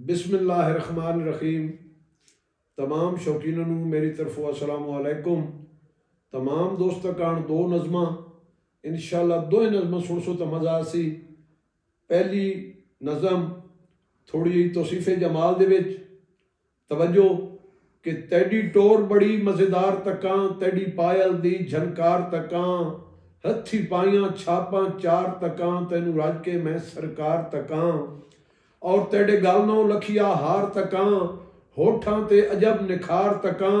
बिस्मिल्लाहिर्रहमानिर्रहीम। तमाम शौकीनों नूं मेरी तरफों अस्सलामु अलैकुम। तमाम दोस्तों कान दो नज़मां इंशाअल्लाह दो नज़मां सुन सो तो मज़ा आसी। पहली नज़म थोड़ी तौसीफ़े जमाल दे विच तवज्जो कि तैडी टोर बड़ी मज़ेदार तकां, तैडी पायल दी झनकार तकां, हथी पाइयां छापां चार तकां, तैनू रज के मैं सरकार तकां, और तेरे गल नौ लखिया हार तकां, होठां ते अजब निखार तकां,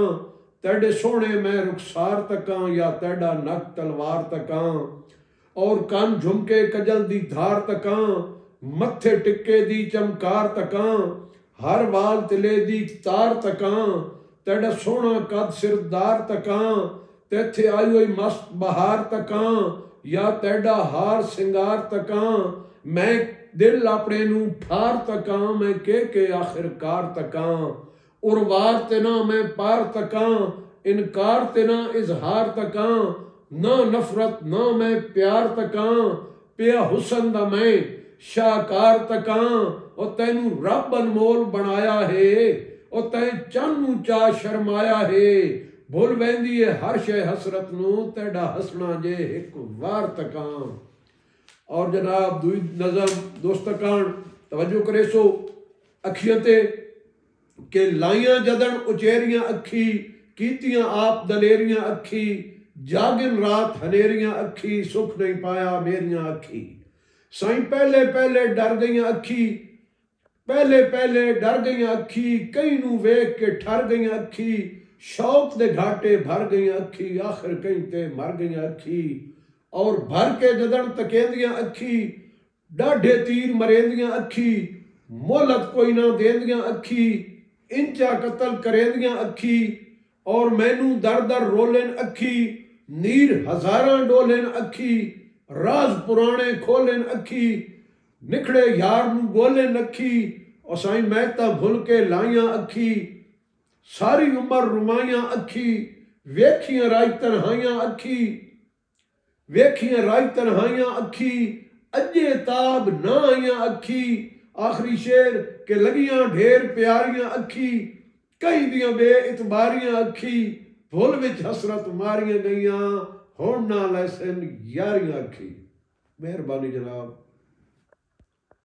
तेरे सोहने मैं रुखसार तकां, या तेरा नक तलवार तकां, और कन झुमके कजल दी धार तकां, मत्थे टिक्के दी चमकार तकां, हर वाल तिले दी तार तकां, तेरा सोहना कद सिरदार तकां, तेथे आई हुई मस्त बहार तकां, या तेरा हार सिंगार तकां, मैं दिल अपने नू ठार तकां, मैं के आखिरकार तकां, उर्वार ते ना मैं पार तकां, इनकार ते ना इजहार तकां, ना नफरत ना मैं प्यार तकां, पिया हुसन दा मैं शाहकार तकां, और तैनू रब अनमोल बनाया है, और तैं चन्नू चा शर्माया है, भुल वैंदी है हर शे हसरत नू, तेरा हसना जे एक वार तकां। और जनाब दुई नज़म दोस्तकान तवज्जो करे सो अखियां ते के लाइयां जदन उचेरियां अखी, कीतियां आप दलेरियां अखी, जागिन रात हनेरियां अखी, सुख नहीं पाया मेरियां अखी, साईं पहले पहले डर गईयां अखी, पहले पहले डर गईयां अखी, कई नू वेख के ठर गईयां अखी, शौक दे घाटे भर गईयां अखी, आखिर कई ते मर गईयां अखी, और भर के जदन तकेंदियां अखी, डाढ़े तीर मरेंदियां अखी, मोहलत कोई ना देंदियां अखी, इंचा कतल करेंदियां अखी, और मैनू दर दर रोलेन अखी, नीर हजारां डोलेन अखी, राज पुराने खोलेन अखी, निखड़े यार नू गोलेन अखी, और साईं मैं तां भुल के लाइयां अखी, सारी उम्र रुमाइयां अखी, वेखियां राज तन्हाइयां अखी, वेखियां राज तन्हाइयां अखी, अजे ताब ना आइयां अखी, आखिरी शेर के लगियां ढेर प्यारियां अखी, कई दियां बे इतबारियां अखी, भुल विच हसरत मारियां गईयां, हुण ना लैसन यारियां अखी। मेहरबानी जनाब।